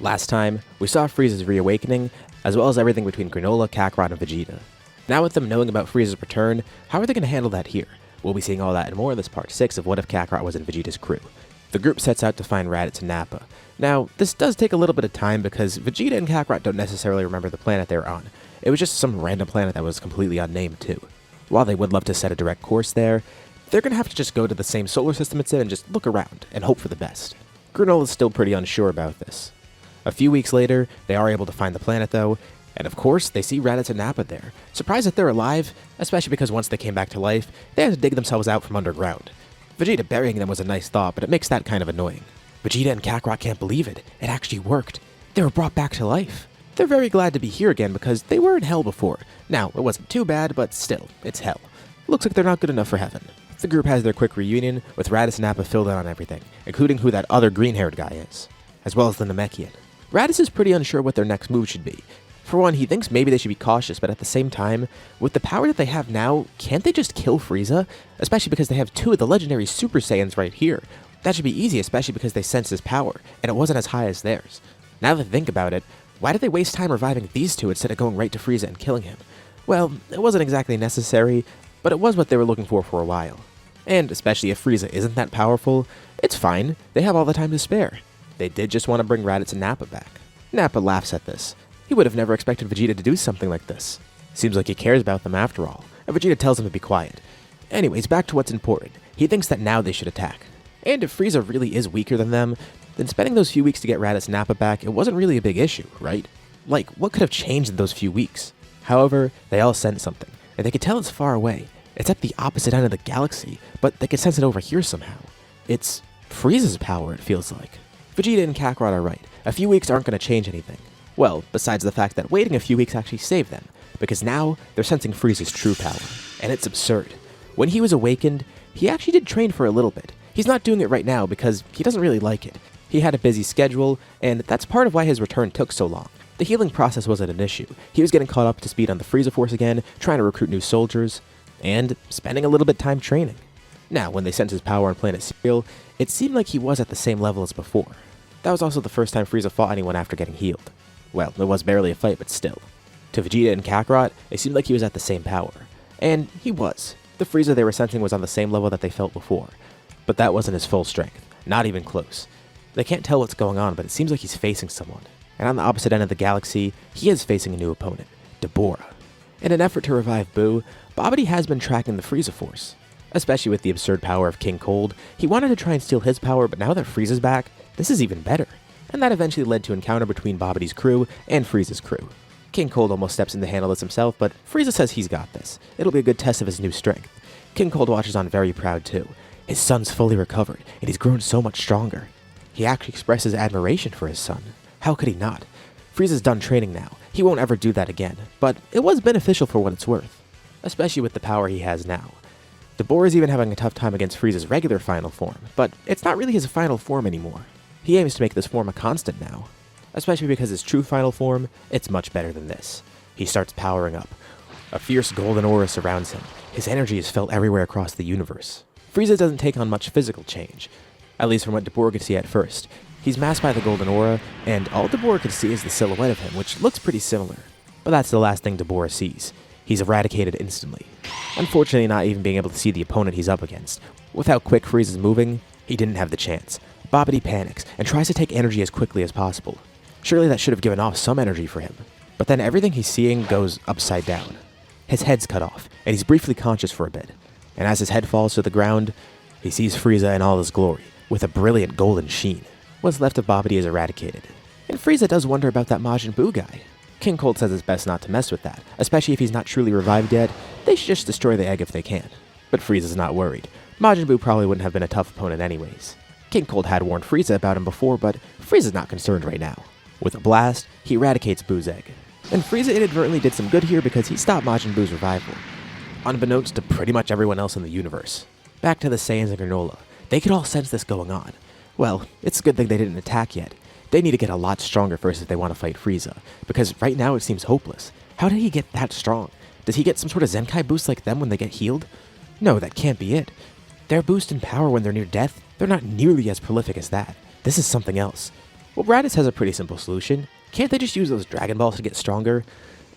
Last time, we saw Frieza's reawakening, as well as everything between Granola, Kakarot, and Vegeta. Now with them knowing about Frieza's return, how are they going to handle that here? We'll be seeing all that and more in this part 6 of What If Kakarot Was in Vegeta's Crew. The group sets out to find Raditz and Nappa. Now, this does take a little bit of time because Vegeta and Kakarot don't necessarily remember the planet they were on. It was just some random planet that was completely unnamed too. While they would love to set a direct course there, they're going to have to just go to the same solar system it's in and just look around and hope for the best. Granola's still pretty unsure about this. A few weeks later, they are able to find the planet though, and of course, they see Raditz and Nappa there. Surprised that they're alive, especially because once they came back to life, they had to dig themselves out from underground. Vegeta burying them was a nice thought, but it makes that kind of annoying. Vegeta and Kakarot can't believe it. It actually worked. They were brought back to life. They're very glad to be here again because they were in hell before. Now, it wasn't too bad, but still, it's hell. Looks like they're not good enough for heaven. The group has their quick reunion, with Raditz and Nappa filled in on everything, including who that other green-haired guy is, as well as the Namekian. Raditz is pretty unsure what their next move should be. For one, he thinks maybe they should be cautious, but at the same time, with the power that they have now, can't they just kill Frieza? Especially because they have two of the legendary Super Saiyans right here. That should be easy, especially because they sense his power, and it wasn't as high as theirs. Now that I think about it, why did they waste time reviving these two instead of going right to Frieza and killing him? Well, it wasn't exactly necessary, but it was what they were looking for a while. And especially if Frieza isn't that powerful, it's fine, they have all the time to spare. They did just want to bring Raditz and Nappa back. Nappa laughs at this. He would have never expected Vegeta to do something like this. Seems like he cares about them after all, and Vegeta tells him to be quiet. Anyways, back to what's important. He thinks that now they should attack. And if Frieza really is weaker than them, then spending those few weeks to get Raditz and Nappa back, it wasn't really a big issue, right? Like, what could have changed in those few weeks? However, they all sense something, and they could tell it's far away. It's at the opposite end of the galaxy, but they can sense it over here somehow. It's Frieza's power, it feels like. Vegeta and Kakarot are right. A few weeks aren't going to change anything. Well, besides the fact that waiting a few weeks actually saved them, because now they're sensing Frieza's true power. And it's absurd. When he was awakened, he actually did train for a little bit. He's not doing it right now because he doesn't really like it. He had a busy schedule, and that's part of why his return took so long. The healing process wasn't an issue. He was getting caught up to speed on the Frieza Force again, trying to recruit new soldiers, and spending a little bit of time training. Now, when they sensed his power on Planet Cereal, it seemed like he was at the same level as before. That was also the first time Frieza fought anyone after getting healed. Well, it was barely a fight, but still. To Vegeta and Kakarot, it seemed like he was at the same power. And he was. The Frieza they were sensing was on the same level that they felt before. But that wasn't his full strength. Not even close. They can't tell what's going on, but it seems like he's facing someone. And on the opposite end of the galaxy, he is facing a new opponent, Deborah. In an effort to revive Boo, Babidi has been tracking the Frieza Force. Especially with the absurd power of King Cold, he wanted to try and steal his power, but now that Frieza's back, this is even better. And that eventually led to an encounter between Babidi's crew and Frieza's crew. King Cold almost steps in to handle this himself, but Frieza says he's got this. It'll be a good test of his new strength. King Cold watches on very proud too. His son's fully recovered, and he's grown so much stronger. He actually expresses admiration for his son. How could he not? Frieza's done training now. He won't ever do that again, but it was beneficial for what it's worth. Especially with the power he has now. Deborah is even having a tough time against Frieza's regular final form, but it's not really his final form anymore. He aims to make this form a constant now. Especially because his true final form, it's much better than this. He starts powering up. A fierce golden aura surrounds him. His energy is felt everywhere across the universe. Frieza doesn't take on much physical change, at least from what Deborah could see at first. He's masked by the golden aura, and all Deborah could see is the silhouette of him, which looks pretty similar. But that's the last thing Deborah sees. He's eradicated instantly. Unfortunately, not even being able to see the opponent he's up against. With how quick Frieza's moving, he didn't have the chance. Babidi panics and tries to take energy as quickly as possible. Surely that should have given off some energy for him. But then everything he's seeing goes upside down. His head's cut off, and he's briefly conscious for a bit. And as his head falls to the ground, he sees Frieza in all his glory, with a brilliant golden sheen. What's left of Babidi is eradicated. And Frieza does wonder about that Majin Buu guy. King Cold says it's best not to mess with that, especially if he's not truly revived yet. They should just destroy the egg if they can. But Frieza's not worried. Majin Buu probably wouldn't have been a tough opponent anyways. King Cold had warned Frieza about him before, but Frieza's not concerned right now. With a blast, he eradicates Buu's egg. And Frieza inadvertently did some good here because he stopped Majin Buu's revival. Unbeknownst to pretty much everyone else in the universe. Back to the Saiyans and Granola. They could all sense this going on. Well, it's a good thing they didn't attack yet. They need to get a lot stronger first if they want to fight Frieza, because right now it seems hopeless. How did he get that strong? Does he get some sort of Zenkai boost like them when they get healed? No, that can't be it. Their boost in power when they're near death, they're not nearly as prolific as that. This is something else. Well, Raditz has a pretty simple solution. Can't they just use those Dragon Balls to get stronger?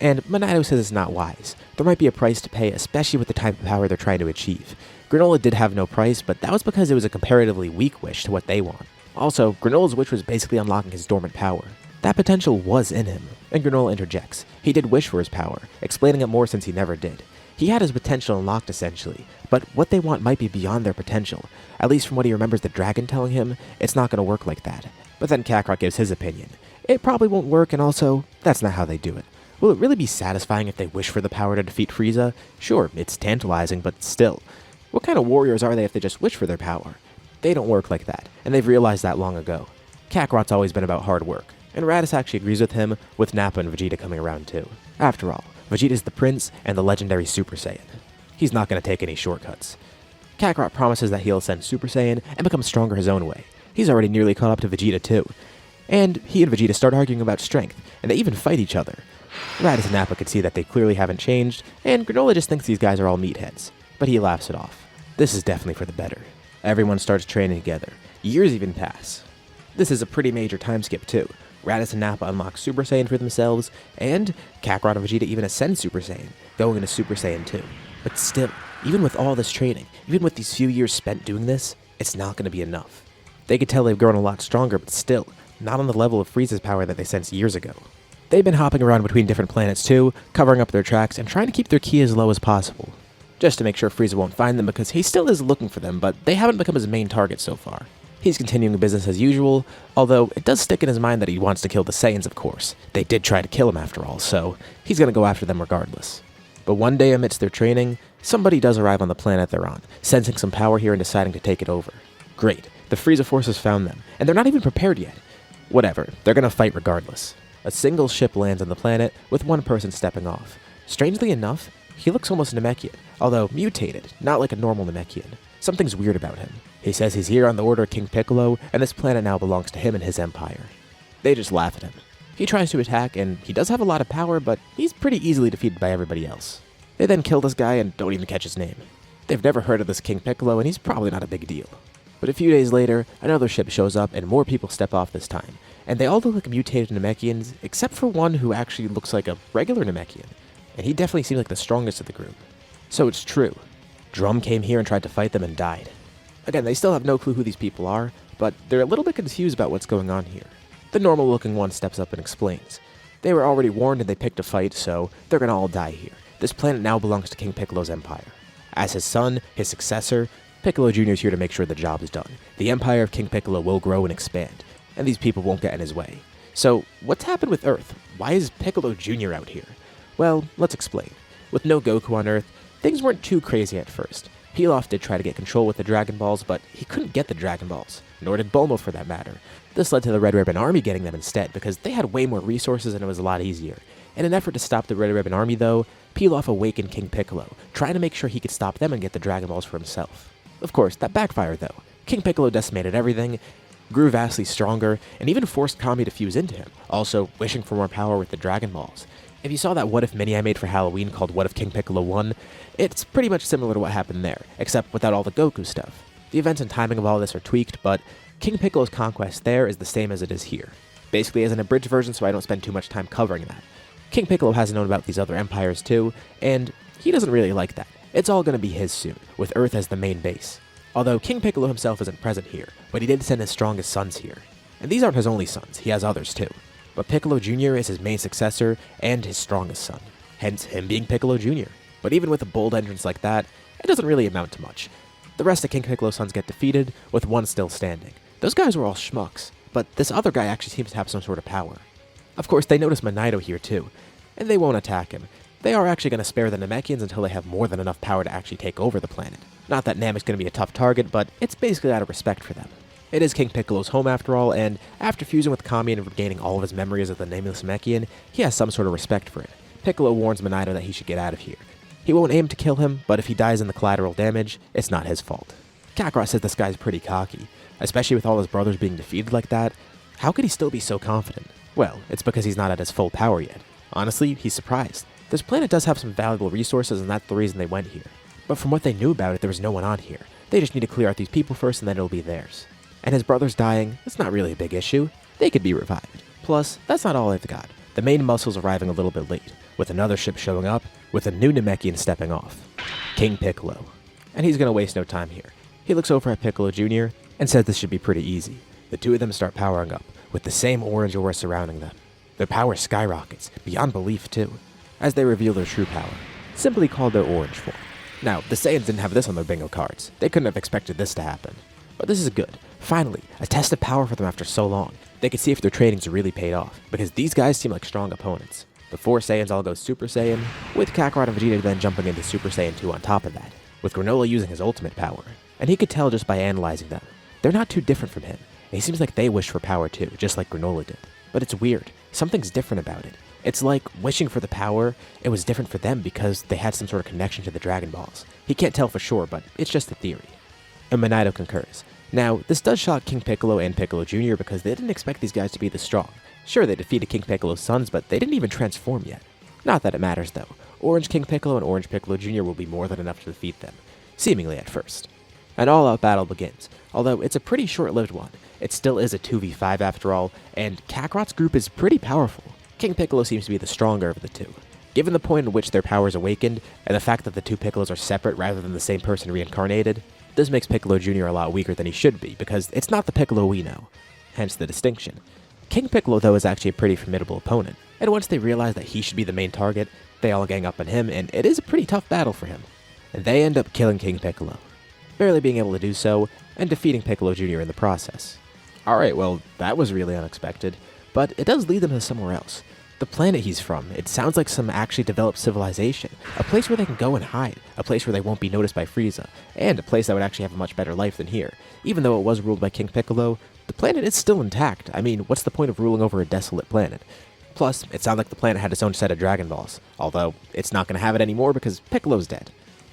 And Monado says it's not wise. There might be a price to pay, especially with the type of power they're trying to achieve. Granola did have no price, but that was because it was a comparatively weak wish to what they want. Also, Granola's wish was basically unlocking his dormant power. That potential was in him, and Granola interjects. He did wish for his power, explaining it more since he never did. He had his potential unlocked essentially, but what they want might be beyond their potential. At least from what he remembers the dragon telling him, it's not going to work like that. But then Kakarot gives his opinion. It probably won't work, and also, that's not how they do it. Will it really be satisfying if they wish for the power to defeat Frieza? Sure, it's tantalizing, but still. What kind of warriors are they if they just wish for their power? They don't work like that, and they've realized that long ago. Kakarot's always been about hard work, and Raditz actually agrees with him, with Nappa and Vegeta coming around too. After all, Vegeta's the prince and the legendary Super Saiyan. He's not going to take any shortcuts. Kakarot promises that he'll ascend Super Saiyan and become stronger his own way. He's already nearly caught up to Vegeta too. And he and Vegeta start arguing about strength, and they even fight each other. Raditz and Nappa could see that they clearly haven't changed, and Granola just thinks these guys are all meatheads. But he laughs it off. This is definitely for the better. Everyone starts training together. Years even pass. This is a pretty major time skip too. Raditz and Nappa unlock Super Saiyan for themselves, and Kakarot and Vegeta even ascend Super Saiyan, going into Super Saiyan 2. But still, even with all this training, even with these few years spent doing this, it's not going to be enough. They could tell they've grown a lot stronger, but still, not on the level of Frieza's power that they sensed years ago. They've been hopping around between different planets too, covering up their tracks and trying to keep their ki as low as possible. Just to make sure Frieza won't find them because he still is looking for them, but they haven't become his main target so far. He's continuing business as usual, although it does stick in his mind that he wants to kill the Saiyans, of course. They did try to kill him after all, so he's gonna go after them regardless. But one day amidst their training, somebody does arrive on the planet they're on, sensing some power here and deciding to take it over. Great, the Frieza forces found them, and they're not even prepared yet. Whatever, they're gonna fight regardless. A single ship lands on the planet, with one person stepping off. Strangely enough, he looks almost Namekian, although mutated, not like a normal Namekian. Something's weird about him. He says he's here on the order of King Piccolo, and this planet now belongs to him and his empire. They just laugh at him. He tries to attack, and he does have a lot of power, but he's pretty easily defeated by everybody else. They then kill this guy and don't even catch his name. They've never heard of this King Piccolo, and he's probably not a big deal. But a few days later, another ship shows up, and more people step off this time. And they all look like mutated Namekians, except for one who actually looks like a regular Namekian. And he definitely seems like the strongest of the group. So it's true. Drum came here and tried to fight them and died. Again, they still have no clue who these people are, but they're a little bit confused about what's going on here. The normal-looking one steps up and explains. They were already warned and they picked a fight, so they're gonna all die here. This planet now belongs to King Piccolo's empire. As his son, his successor, Piccolo Jr. is here to make sure the job is done. The empire of King Piccolo will grow and expand, and these people won't get in his way. So, what's happened with Earth? Why is Piccolo Jr. out here? Well, let's explain. With no Goku on Earth, things weren't too crazy at first. Pilaf did try to get control with the Dragon Balls, but he couldn't get the Dragon Balls, nor did Bulma for that matter. This led to the Red Ribbon Army getting them instead, because they had way more resources and it was a lot easier. In an effort to stop the Red Ribbon Army though, Pilaf awakened King Piccolo, trying to make sure he could stop them and get the Dragon Balls for himself. Of course, that backfired though. King Piccolo decimated everything, grew vastly stronger, and even forced Kami to fuse into him, also wishing for more power with the Dragon Balls. If you saw that What If mini I made for Halloween called What If King Piccolo Won, it's pretty much similar to what happened there, except without all the Goku stuff. The events and timing of all this are tweaked, but King Piccolo's conquest there is the same as it is here. Basically as an abridged version, so I don't spend too much time covering that. King Piccolo has known about these other empires too, and he doesn't really like that. It's all going to be his soon, with Earth as the main base. Although King Piccolo himself isn't present here, but he did send his strongest sons here. And these aren't his only sons, he has others too. But Piccolo Jr. is his main successor and his strongest son, hence him being Piccolo Jr. But even with a bold entrance like that, it doesn't really amount to much. The rest of King Piccolo's sons get defeated, with one still standing. Those guys were all schmucks, but this other guy actually seems to have some sort of power. Of course, they notice Monado here too, and they won't attack him. They are actually going to spare the Namekians until they have more than enough power to actually take over the planet. Not that Namek's going to be a tough target, but it's basically out of respect for them. It is King Piccolo's home after all, and after fusing with Kami and regaining all of his memories of the nameless Namekian, he has some sort of respect for it. Piccolo warns Monado that he should get out of here. He won't aim to kill him, but if he dies in the collateral damage, it's not his fault. Kakarot says this guy's pretty cocky, especially with all his brothers being defeated like that. How could he still be so confident? Well, it's because he's not at his full power yet. Honestly, he's surprised. This planet does have some valuable resources, and that's the reason they went here. But from what they knew about it, there was no one on here. They just need to clear out these people first, and then it'll be theirs. And his brother's dying, it's not really a big issue. they could be revived. Plus, that's not all they've got. The main muscle's arriving a little bit late, with another ship showing up, with a new Namekian stepping off. King Piccolo. And he's gonna waste no time here. He looks over at Piccolo Jr. and says this should be pretty easy. The two of them start powering up, with the same orange aura surrounding them. Their power skyrockets, beyond belief too, as they reveal their true power, simply called their orange form. Now, the Saiyans didn't have this on their bingo cards. They couldn't have expected this to happen. But this is good. Finally, a test of power for them after so long. They could see if their trainings really paid off, because these guys seem like strong opponents. The four Saiyans all go Super Saiyan, with Kakarot and Vegeta then jumping into Super Saiyan 2 on top of that, with Granola using his ultimate power. And he could tell just by analyzing them. They're not too different from him, and he seems like they wish for power too, just like Granola did. But it's weird. Something's different about it. It's like wishing for the power, it was different for them because they had some sort of connection to the Dragon Balls. He can't tell for sure, but it's just a theory. And Minato concurs. Now, this does shock King Piccolo and Piccolo Jr. because they didn't expect these guys to be this strong. Sure, they defeated King Piccolo's sons, but they didn't even transform yet. Not that it matters though. Orange King Piccolo and Orange Piccolo Jr. will be more than enough to defeat them, seemingly at first. An all-out battle begins, although it's a pretty short-lived one. It still is a 2v5 after all, and Kakarot's group is pretty powerful. King Piccolo seems to be the stronger of the two. Given the point in which their powers awakened, and the fact that the two Piccolos are separate rather than the same person reincarnated, this makes Piccolo Jr. a lot weaker than he should be, because it's not the Piccolo we know. Hence the distinction. King Piccolo, though, is actually a pretty formidable opponent, and once they realize that he should be the main target, they all gang up on him, and it is a pretty tough battle for him. And they end up killing King Piccolo, barely being able to do so, and defeating Piccolo Jr. in the process. Alright, well, that was really unexpected, but it does lead them to somewhere else. The planet he's from, it sounds like some actually developed civilization, a place where they can go and hide, a place where they won't be noticed by Frieza, and a place that would actually have a much better life than here. Even though it was ruled by King Piccolo, the planet is still intact. I mean, what's the point of ruling over a desolate planet? Plus, it sounded like the planet had its own set of Dragon Balls, although it's not going to have it anymore because Piccolo's dead.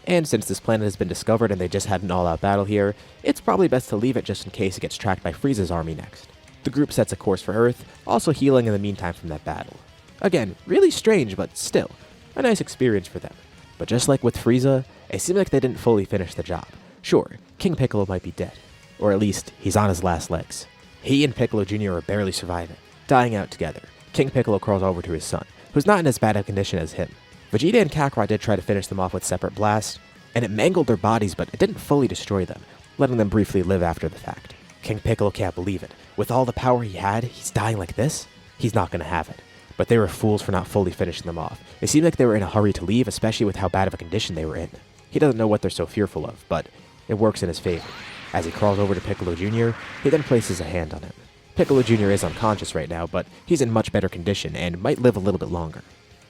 And since this planet has been discovered and they just had an all-out battle here, it's probably best to leave it just in case it gets tracked by Frieza's army next. The group sets a course for Earth, also healing in the meantime from that battle. Again, really strange, but still, a nice experience for them. But just like with Frieza, it seemed like they didn't fully finish the job. Sure, King Piccolo might be dead, or at least he's on his last legs. He and Piccolo Jr. are barely surviving, dying out together. King Piccolo crawls over to his son, who's not in as bad a condition as him. Vegeta and Kakarot did try to finish them off with separate blasts, and it mangled their bodies, but it didn't fully destroy them, letting them briefly live after the fact. King Piccolo can't believe it. With all the power he had, he's dying like this? He's not gonna have it. But they were fools for not fully finishing them off. It seemed like they were in a hurry to leave, especially with how bad of a condition they were in. He doesn't know what they're so fearful of, but it works in his favor. As he crawls over to Piccolo Jr., he then places a hand on him. Piccolo Jr. is unconscious right now, but he's in much better condition and might live a little bit longer.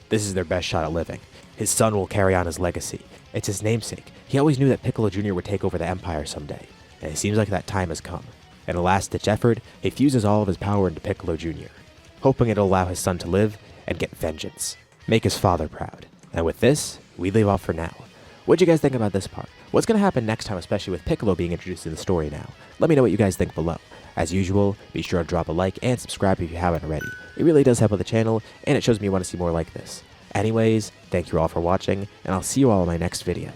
This is their best shot at living. His son will carry on his legacy. It's his namesake. He always knew that Piccolo Jr. would take over the Empire someday, and it seems like that time has come. In a last-ditch effort, he fuses all of his power into Piccolo Jr., hoping it'll allow his son to live and get vengeance. Make his father proud. And with this, we leave off for now. What'd you guys think about this part? What's going to happen next time, especially with Piccolo being introduced in the story now? Let me know what you guys think below. As usual, be sure to drop a like and subscribe if you haven't already. It really does help with the channel, and it shows me you want to see more like this. Anyways, thank you all for watching, and I'll see you all in my next video.